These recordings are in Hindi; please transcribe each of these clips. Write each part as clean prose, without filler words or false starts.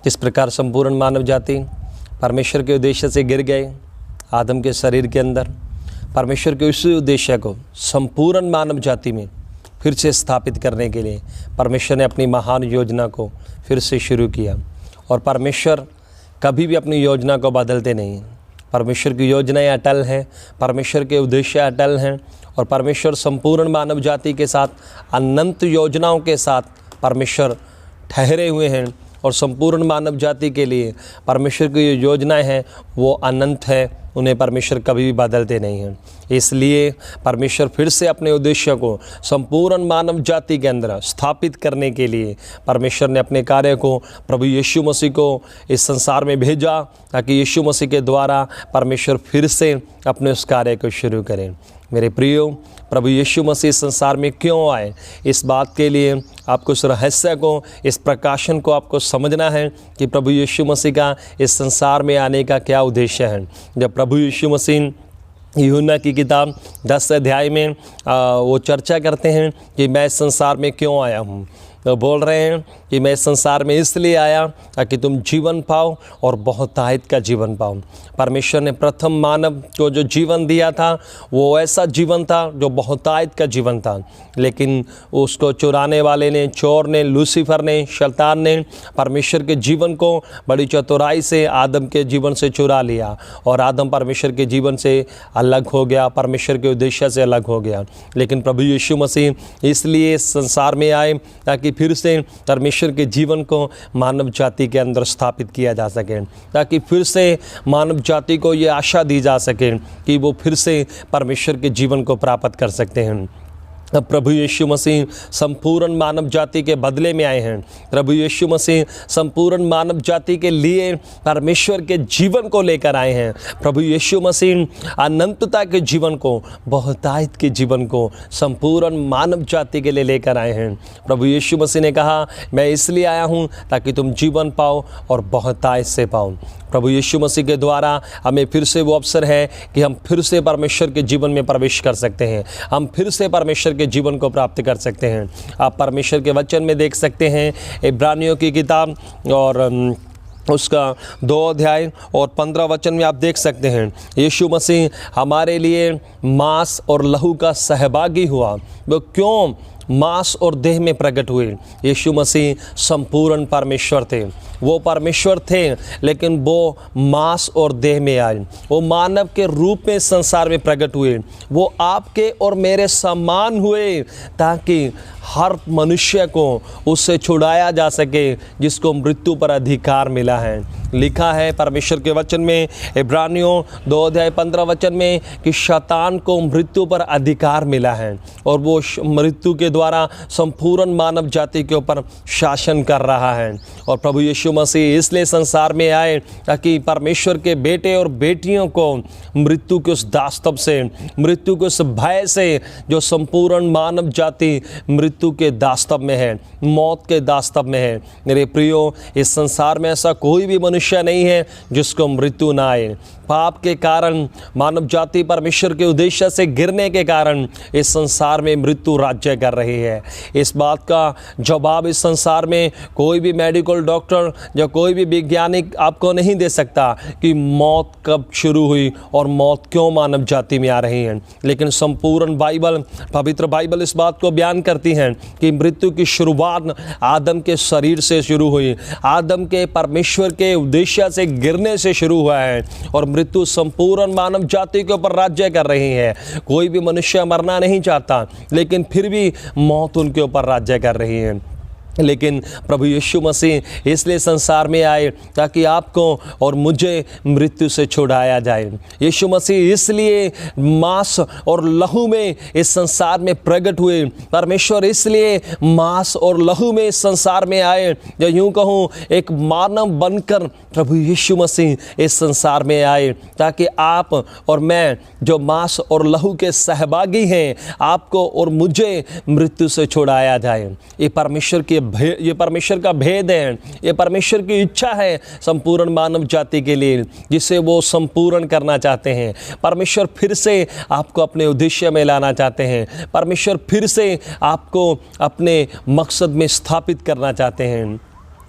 जिस प्रकार संपूर्ण मानव जाति परमेश्वर के उद्देश्य से गिर गए आदम के शरीर के अंदर, परमेश्वर के उसी उद्देश्य को संपूर्ण मानव जाति में फिर से स्थापित करने के लिए परमेश्वर ने अपनी महान योजना को फिर से शुरू किया। और परमेश्वर कभी भी अपनी योजना को बदलते नहीं। परमेश्वर की योजनाएं अटल हैं, परमेश्वर के उद्देश्य अटल हैं, और परमेश्वर संपूर्ण मानव जाति के साथ अनंत योजनाओं के साथ परमेश्वर ठहरे हुए हैं। और संपूर्ण मानव जाति के लिए परमेश्वर की जो योजनाएं हैं वो अनंत है, उन्हें परमेश्वर कभी भी बदलते नहीं हैं। इसलिए परमेश्वर फिर से अपने उद्देश्य को संपूर्ण मानव जाति के अंदर स्थापित करने के लिए परमेश्वर ने अपने कार्य को प्रभु यीशु मसीह को इस संसार में भेजा, ताकि यीशु मसीह के द्वारा परमेश्वर फिर से अपने उस कार्य को शुरू करें। मेरे प्रियो, प्रभु यीशु मसीह इस संसार में क्यों आए, इस बात के लिए आपको इस रहस्य को, इस प्रकाशन को आपको समझना है कि प्रभु यीशु मसीह का इस संसार में आने का क्या उद्देश्य है। जब प्रभु यीशु मसीह यूहन्ना की किताब 10 अध्याय में वो चर्चा करते हैं कि मैं इस संसार में क्यों आया हूँ, तो बोल रहे हैं कि मैं इस संसार में इसलिए आया ताकि तुम जीवन पाओ और बहुतायत का जीवन पाओ। परमेश्वर ने प्रथम मानव को जो जीवन दिया था वो ऐसा जीवन था जो बहुतायत का जीवन था, लेकिन उसको चुराने वाले ने, चोर ने, लूसीफर ने, शैतान ने परमेश्वर के जीवन को बड़ी चतुराई से आदम के जीवन से चुरा लिया, और आदम परमेश्वर के जीवन से अलग हो गया, परमेश्वर के उद्देश्य से अलग हो गया। लेकिन प्रभु यीशु मसीह इसलिए इस संसार में आए ताकि फिर से परमेश्वर के जीवन को मानव जाति के अंदर स्थापित किया जा सके, ताकि फिर से मानव जाति को ये आशा दी जा सके कि वो फिर से परमेश्वर के जीवन को प्राप्त कर सकते हैं। अब प्रभु यीशु मसीह संपूर्ण मानव जाति के बदले में आए हैं। प्रभु यीशु मसीह संपूर्ण मानव जाति के लिए परमेश्वर के जीवन को लेकर आए हैं। प्रभु यीशु मसीह अनंतता के जीवन को, बहुतायत के जीवन को संपूर्ण मानव जाति के लिए लेकर आए हैं। प्रभु यीशु मसीह ने कहा, मैं इसलिए आया हूँ ताकि तुम जीवन पाओ और बहुतायत से पाओ। प्रभु यीशु मसीह के द्वारा हमें फिर से वो अवसर है कि हम फिर से परमेश्वर के जीवन में प्रवेश कर सकते हैं, हम फिर से परमेश्वर के जीवन को प्राप्त कर सकते हैं। आप परमेश्वर के वचन में देख सकते हैं, इब्रानियों की किताब और उसका 2 अध्याय और 15 वचन में आप देख सकते हैं, यीशु मसीह हमारे लिए मांस और लहू का सहभागी हुआ। वो क्यों मांस और देह में प्रकट हुए? यीशु मसीह संपूर्ण परमेश्वर थे, वो परमेश्वर थे, लेकिन वो मांस और देह में आए, वो मानव के रूप में संसार में प्रकट हुए, वो आपके और मेरे समान हुए, ताकि हर मनुष्य को उससे छुड़ाया जा सके जिसको मृत्यु पर अधिकार मिला है। लिखा है परमेश्वर के वचन में, इब्रानियों 2 अध्याय 15 वचन में, कि शैतान को मृत्यु पर अधिकार मिला है और वो मृत्यु के द्वारा संपूर्ण मानव जाति के ऊपर शासन कर रहा है। और प्रभु यीशु मसीह इसलिए संसार में आए ताकि परमेश्वर के बेटे और बेटियों को मृत्यु के उस दास्तव से, मृत्यु के उस भय से, जो संपूर्ण मानव जाति मृत्यु के दास्तव में है, मौत के दास्तव में है। मेरे प्रियो, इस संसार में ऐसा कोई भी मनुष्य नहीं है जिसको मृत्यु ना आए। पाप के कारण, मानव जाति परमेश्वर के उद्देश्य से गिरने के कारण इस संसार में मृत्यु राज्य कर रही है। इस बात का जवाब इस संसार में कोई भी मेडिकल डॉक्टर या कोई भी वैज्ञानिक आपको नहीं दे सकता कि मौत कब शुरू हुई और मौत क्यों मानव जाति में आ रही है। लेकिन संपूर्ण बाइबल, पवित्र बाइबल इस बात को बयान करती है कि मृत्यु की शुरुआत आदम के शरीर से शुरू हुई, आदम के परमेश्वर के उद्देश्य से गिरने से शुरू हुआ है, और मृत्यु संपूर्ण मानव जाति के ऊपर राज्य कर रही है। कोई भी मनुष्य मरना नहीं चाहता, लेकिन फिर भी मौत उनके ऊपर राज्य कर रही है। लेकिन प्रभु यीशु मसीह इसलिए संसार में आए ताकि आपको और मुझे मृत्यु से छुड़ाया जाए। यीशु मसीह इसलिए मांस और लहू में इस संसार में प्रकट हुए। परमेश्वर इसलिए मांस और लहू में इस संसार में आए, या यूँ कहूँ एक मानव बनकर प्रभु यीशु मसीह इस संसार में आए ताकि आप और मैं, जो मांस और लहू के सहभागी हैं, आपको और मुझे मृत्यु से छुड़ाया जाए। ये परमेश्वर का भेद है, ये परमेश्वर की इच्छा है संपूर्ण मानव जाति के लिए, जिसे वो संपूर्ण करना चाहते हैं। परमेश्वर फिर से आपको अपने उद्देश्य में लाना चाहते हैं। परमेश्वर फिर से आपको अपने मकसद में स्थापित करना चाहते हैं।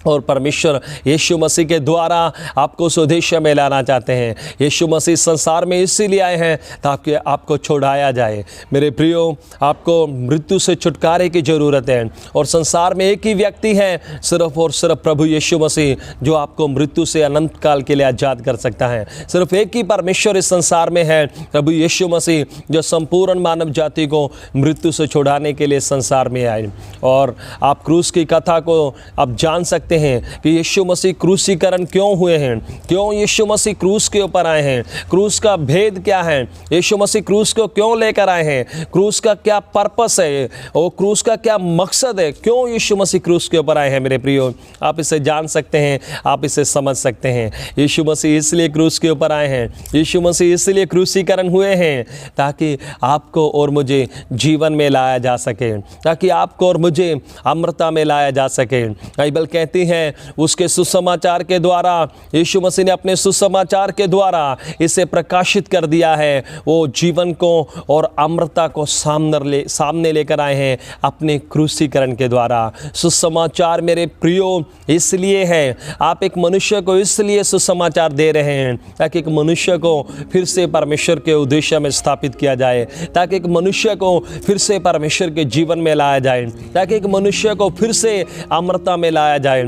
और परमेश्वर यीशु मसीह के द्वारा आपको उस उद्देश्य में लाना चाहते हैं। यीशु मसीह संसार में इसीलिए आए हैं ताकि आपको छुड़ाया जाए। मेरे प्रियो, आपको मृत्यु से छुटकारे की ज़रूरत है और संसार में एक ही व्यक्ति है, सिर्फ और सिर्फ प्रभु यीशु मसीह, जो आपको मृत्यु से अनंत काल के लिए आज़ाद कर सकता है। सिर्फ एक ही परमेश्वर इस संसार में है, प्रभु यीशु मसीह, जो संपूर्ण मानव जाति को मृत्यु से छुड़ाने के लिए संसार में आए। और आप क्रूस की कथा को अब जान सकते हैं कि यीशु मसीह क्रूसीकरण क्यों हुए हैं, क्यों यीशु मसीह क्रूस के ऊपर आए हैं, क्रूस का भेद क्या है, यीशु मसीह क्रूस को क्यों लेकर आए हैं, क्रूस का क्या पर्पस है और क्रूस का क्या मकसद है, क्यों यीशु मसीह क्रूस के ऊपर आए हैं। मेरे प्रियो, आप इसे जान सकते हैं, आप इसे समझ सकते हैं। यीशु मसीह इसलिए क्रूस के ऊपर आए हैं, यीशु मसीह इसलिए क्रूसीकरण हुए हैं ताकि आपको और मुझे जीवन में लाया जा सके, ताकि आपको और मुझे अमरता में लाया जा सके। बाइबल कहती है उसके सुसमाचार के द्वारा, यीशु मसीह ने अपने सुसमाचार के द्वारा इसे प्रकाशित कर दिया है। वो जीवन को और अमरता को सामने लेकर आए हैं अपने क्रूसीकरण के द्वारा। सुसमाचार मेरे प्रियो इसलिए है, आप एक मनुष्य को इसलिए सुसमाचार दे रहे हैं ताकि एक मनुष्य को फिर से परमेश्वर के उद्देश्य में स्थापित किया जाए, ताकि एक मनुष्य को फिर से परमेश्वर के जीवन में लाया जाए, ताकि एक मनुष्य को फिर से अमरता में लाया जाए,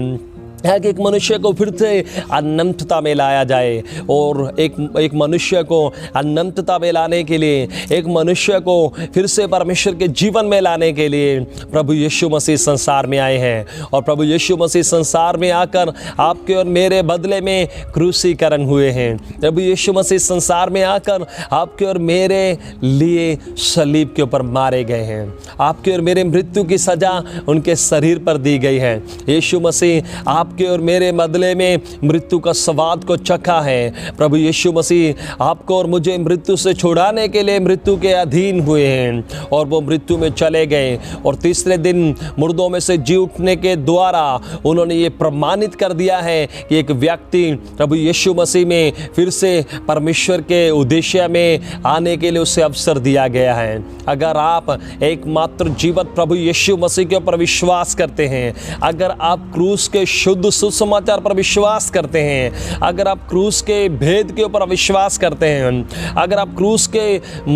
कि एक मनुष्य को फिर से अनंतता में लाया जाए। और एक मनुष्य को अनंतता में लाने के लिए, एक मनुष्य को फिर से परमेश्वर के जीवन में लाने के लिए प्रभु यीशु मसीह संसार में आए हैं। और प्रभु यीशु मसीह संसार में आकर आपके और मेरे बदले में क्रूसीकरण हुए हैं। प्रभु यीशु मसीह संसार में आकर आपके और मेरे लिए सलीब के ऊपर मारे गए हैं। आपके और मेरे मृत्यु की सज़ा उनके शरीर पर दी गई है। यीशु मसीह आपके और मेरे बदले में मृत्यु का स्वाद को चखा है। प्रभु यीशु मसीह आपको और मुझे मृत्यु से छुड़ाने के लिए मृत्यु के अधीन हुए हैं और वो मृत्यु में चले गए और तीसरे दिन मुर्दों में से जी उठने के द्वारा उन्होंने ये प्रमाणित कर दिया है कि एक व्यक्ति प्रभु यीशु मसीह में फिर से परमेश्वर के उद्देश्य में आने के लिए उसे अवसर दिया गया है। अगर आप एकमात्र जीवित प्रभु यीशु मसीह के ऊपर विश्वास करते हैं, अगर आप क्रूस के शुद्ध सुसमाचार पर विश्वास करते हैं, अगर आप क्रूस के भेद के ऊपर विश्वास करते हैं, अगर आप क्रूस के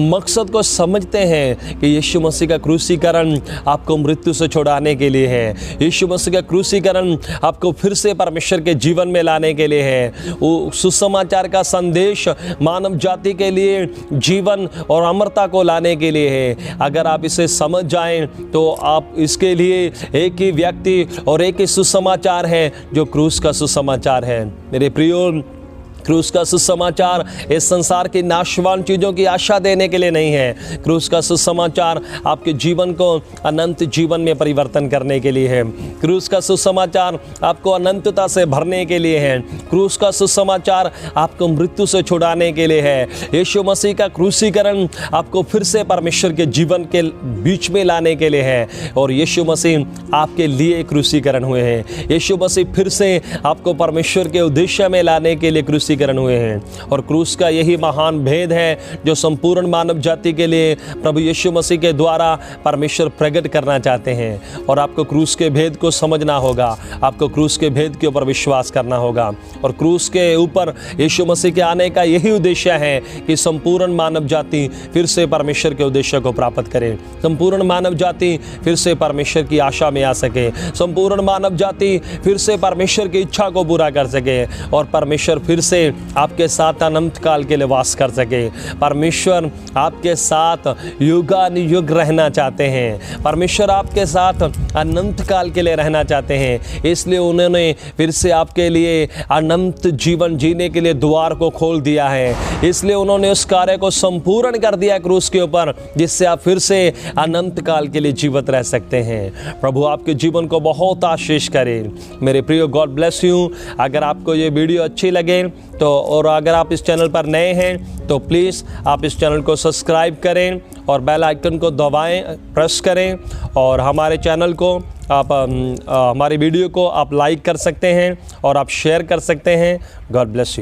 मकसद को समझते हैं कि यीशु मसीह का क्रूसीकरण आपको मृत्यु से छुड़ाने के लिए है, यीशु मसीह का क्रूसीकरण आपको फिर से परमेश्वर के जीवन में लाने के लिए है, वो सुसमाचार का संदेश मानव जाति के लिए जीवन और अमरता को लाने के लिए है, अगर आप इसे समझ जाएं तो आप इसके लिए एक ही व्यक्ति और एक ही सुसमाचार है जो क्रूस का सुसमाचार है। मेरे प्रियो, क्रूस का सुसमाचार इस संसार की नाशवान चीज़ों की आशा देने के लिए नहीं है। क्रूस का सुसमाचार आपके जीवन को अनंत जीवन में परिवर्तन करने के लिए है। क्रूस का सुसमाचार आपको अनंतता से भरने के लिए है। क्रूस का सुसमाचार आपको मृत्यु से छुड़ाने के लिए है। यीशु मसीह का क्रूसीकरण आपको फिर से परमेश्वर के जीवन के बीच में लाने के लिए है और यीशु मसीह आपके लिए क्रूसीकरण हुए हैं। यीशु मसीह फिर से आपको परमेश्वर के उद्देश्य में लाने के लिए क्रूसीकरण हुए हैं। और क्रूस का यही महान भेद है जो संपूर्ण मानव जाति के लिए प्रभु यीशु मसीह के द्वारा परमेश्वर प्रकट करना चाहते हैं। और आपको क्रूस के भेद को समझना होगा, आपको क्रूस के भेद के ऊपर विश्वास करना होगा। और क्रूस के ऊपर यीशु मसीह के आने का यही उद्देश्य है कि संपूर्ण मानव जाति फिर से परमेश्वर के उद्देश्य को प्राप्त करे, संपूर्ण मानव जाति फिर से परमेश्वर की आशा में आ सके, संपूर्ण मानव जाति फिर से परमेश्वर की इच्छा को पूरा कर सके और परमेश्वर फिर से आपके साथ अनंत काल के लिए वास कर सके। परमेश्वर आपके साथ युगानुयुग रहना चाहते हैं। परमेश्वर आपके साथ अनंत काल के लिए रहना चाहते हैं। इसलिए उन्होंने फिर से आपके लिए अनंत जीवन जीने के लिए द्वार को खोल दिया है। इसलिए उन्होंने उस कार्य को संपूर्ण कर दिया क्रूस के ऊपर, जिससे आप फिर से अनंत काल के लिए जीवित रह सकते हैं। प्रभु आपके जीवन को बहुत आशीष करे। मेरे प्रियो, गॉड ब्लेस यू। अगर आपको ये वीडियो अच्छी लगे तो और अगर आप इस चैनल पर नए हैं तो प्लीज़ आप इस चैनल को सब्सक्राइब करें और बेल आइकन को दबाएं, प्रेस करें और हमारे चैनल को आप हमारी वीडियो को आप लाइक कर सकते हैं और आप शेयर कर सकते हैं। God bless you.